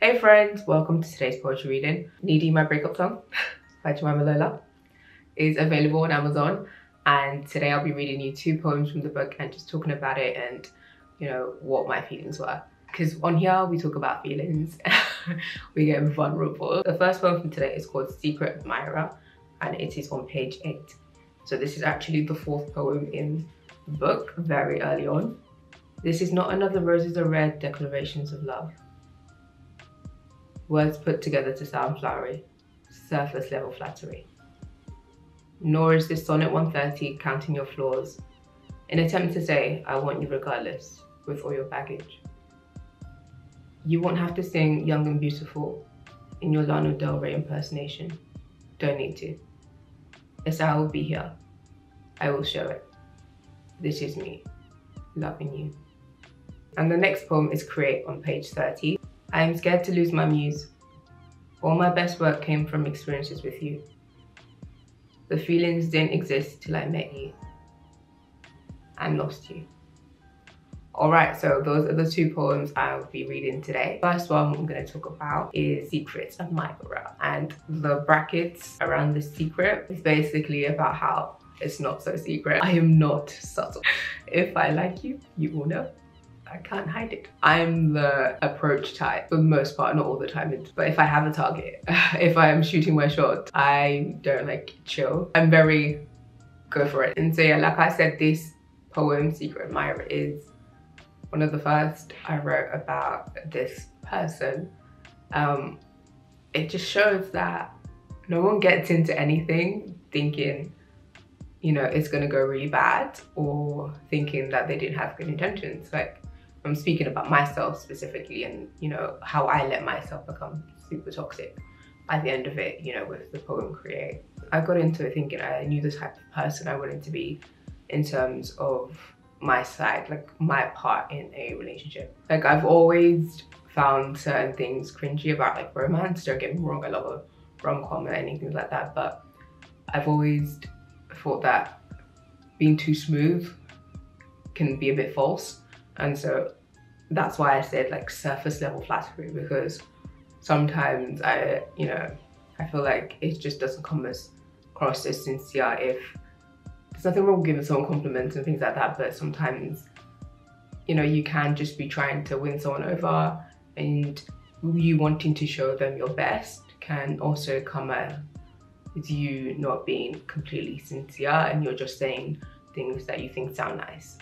Hey friends, welcome to today's poetry reading. Needy, My Breakup Song by Jemima Lola is available on Amazon, and today I'll be reading you 2 poems from the book and just talking about it and what my feelings were. Because on here we talk about feelings, we get vulnerable. The first poem from today is called Secret Admirer and it is on page 8. So this is actually the 4th poem in the book, very early on. This is not another roses are red declarations of love. Words put together to sound flowery, surface level flattery. Nor is this sonnet 130 counting your flaws, an attempt to say, I want you regardless, with all your baggage. You won't have to sing Young and Beautiful in your Lana Del Rey impersonation. Don't need to. Yes, I will be here. I will show it. This is me, loving you. And the next poem is Create on page 30. I am scared to lose my muse. All my best work came from experiences with you. The feelings didn't exist till I met you and lost you. Alright, so those are the 2 poems I'll be reading today. First one I'm going to talk about is Secret Admirer, and the brackets around the secret is basically about how it's not so secret. I am not subtle. If I like you, you will know. I can't hide it. I'm the approach type for the most part, not all the time. But if I have a target, if I am shooting my shot, I don't like chill. I'm very go for it. And so yeah, like I said, this poem, Secret Admirer, is one of the first I wrote about this person. It just shows that no one gets into anything thinking, it's gonna go really bad, or thinking that they didn't have good intentions. Like, I'm speaking about myself specifically, and how I let myself become super toxic by the end of it, with the poem Create. I got into it thinking I knew the type of person I wanted to be in terms of my side, like my part in a relationship. Like, I've always found certain things cringy about like romance. Don't get me wrong, I love a rom-com or anything like that, but I've always thought that being too smooth can be a bit false. And so that's why I said like surface level flattery, because sometimes I feel like it just doesn't come across as sincere. If there's nothing wrong with giving someone compliments and things like that, but sometimes you can just be trying to win someone over, and you wanting to show them your best can also come as you not being completely sincere, and you're just saying things that you think sound nice.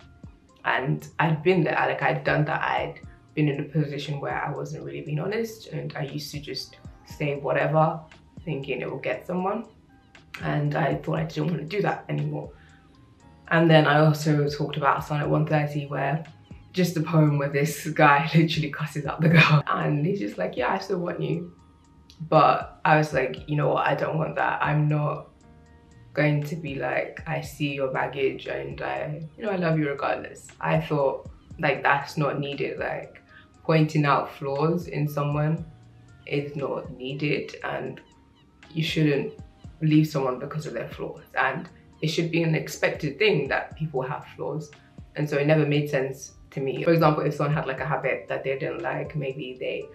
And I'd been there, like I'd done that. I'd been in a position where I wasn't really being honest, and I used to just say whatever, thinking it will get someone. And I thought I didn't want to do that anymore. And then I also talked about Sonnet 130, where just a poem where this guy literally cusses out the girl. And he's just like, yeah, I still want you. But I was like, you know what, I don't want that. I'm not going to be like, I see your baggage and I love you regardless. I thought like that's not needed. Like, pointing out flaws in someone is not needed, and you shouldn't leave someone because of their flaws. And it should be an expected thing that people have flaws. And so it never made sense to me. For example, if someone had like a habit that they didn't like, maybe they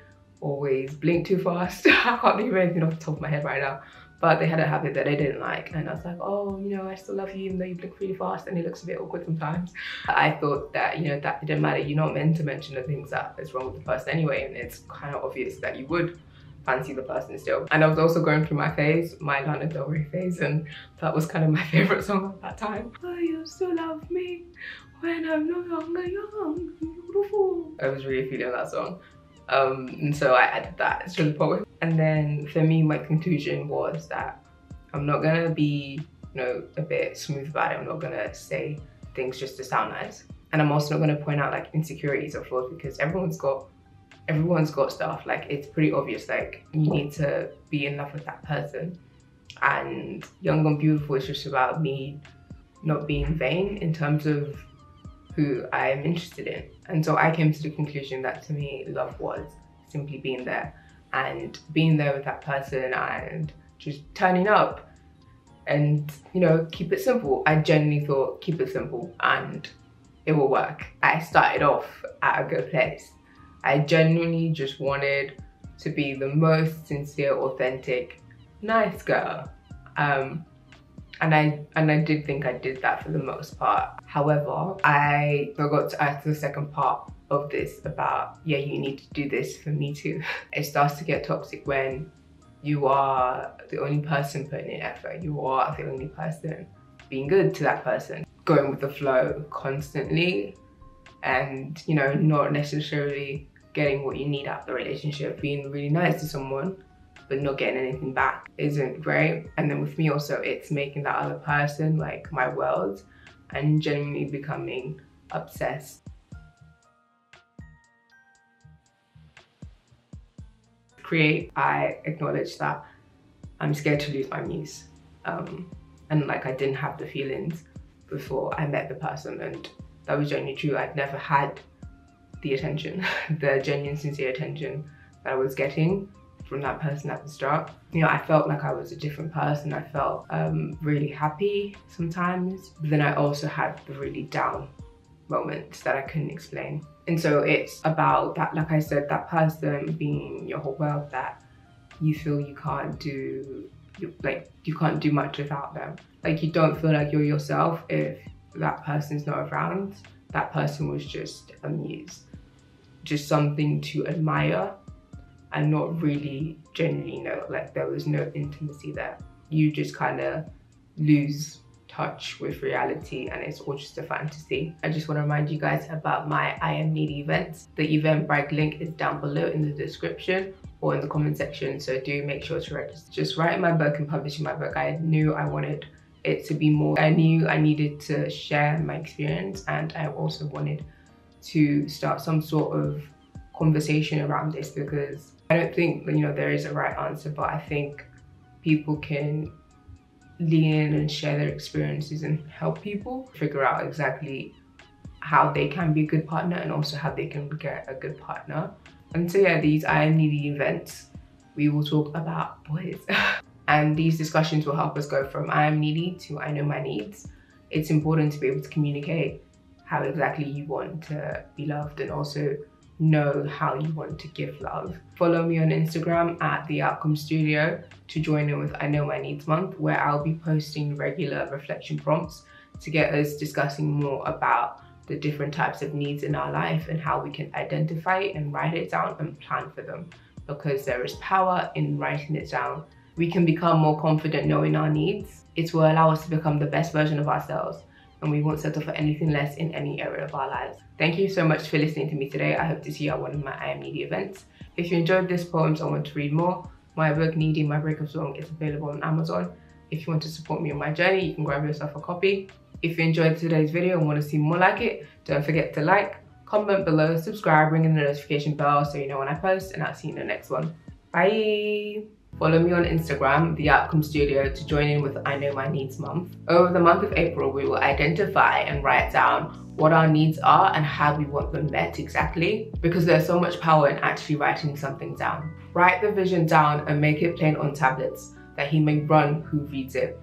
always blink too fast. I can't think of anything off the top of my head right now. But they had a habit that I didn't like, and I was like, oh, I still love you even though you blink really fast and it looks a bit awkward sometimes. I thought that, that didn't matter. You're not meant to mention the things that is wrong with the person anyway, and it's kind of obvious that you would fancy the person still. And I was also going through my phase, my Lana Del Rey phase, and that was kind of my favorite song at that time. Oh, you still love me when I'm no longer young, beautiful. I was really feeling that song. And so I added that to the poem. And then for me, my conclusion was that I'm not gonna be, a bit smooth about it. I'm not gonna say things just to sound nice. And I'm also not gonna point out like insecurities or flaws, because everyone's got stuff. Like, it's pretty obvious, like you need to be in love with that person. And Young and Beautiful is just about me not being vain in terms of who I am interested in. And so I came to the conclusion that to me, love was simply being there, and being there with that person and just turning up and, keep it simple. I genuinely thought, keep it simple and it will work. I started off at a good place. I genuinely just wanted to be the most sincere, authentic, nice girl. And I did think I did that for the most part. However, I forgot to add the second part of this about, yeah, you need to do this for me too. It starts to get toxic when you are the only person putting in effort. You are the only person being good to that person, going with the flow constantly, and you know, not necessarily getting what you need out of the relationship. Being really nice to someone but not getting anything back isn't great. And then with me also, it's making that other person like my world and genuinely becoming obsessed. Create, I acknowledge that I'm scared to lose my muse. And like I didn't have the feelings before I met the person, and that was genuinely true. I'd never had the attention, the genuine, sincere attention that I was getting from that person at the start. You know, I felt like I was a different person. I felt really happy sometimes, but then I also had the really down moments that I couldn't explain. And so it's about that, like I said, that person being your whole world that you feel you can't do, you can't do much without them. Like you don't feel like you're yourself if that person's not around. That person was just a muse, just something to admire, and not really genuinely know, like there was no intimacy there. You just kind of lose touch with reality and it's all just a fantasy. I just want to remind you guys about my I Am Needy events. The Eventbrite link is down below in the description or in the comment section, so do make sure to register. Just writing my book and publishing my book, I knew I wanted it to be more. I knew I needed to share my experience, and I also wanted to start some sort of conversation around this, because I don't think, you know, there is a right answer, but I think people can lean in and share their experiences and help people figure out exactly how they can be a good partner and also how they can get a good partner. And so yeah, these I Am Needy events, we will talk about boys. And these discussions will help us go from I am needy to I know my needs. It's important to be able to communicate how exactly you want to be loved and also know how you want to give love. Follow me on Instagram at The Outcome Studio to join in with I Know My Needs Month, where I'll be posting regular reflection prompts to get us discussing more about the different types of needs in our life and how we can identify it and write it down and plan for them, because there is power in writing it down. We can become more confident knowing our needs. It will allow us to become the best version of ourselves, and we won't settle for anything less in any area of our lives. Thank you so much for listening to me today. I hope to see you at one of my I Am Needy events. If you enjoyed this poems or want to read more, my book Needy, My Breakup Song is available on Amazon. If you want to support me on my journey, you can grab yourself a copy. If you enjoyed today's video and want to see more like it, don't forget to like, comment below, subscribe, ring in the notification bell so you know when I post, and I'll see you in the next one. Bye! Follow me on Instagram, The Outcome Studio, to join in with I Know My Needs Month. Over the month of April, we will identify and write down what our needs are and how we want them met exactly, because there's so much power in actually writing something down. Write the vision down and make it plain on tablets, that he may run who reads it.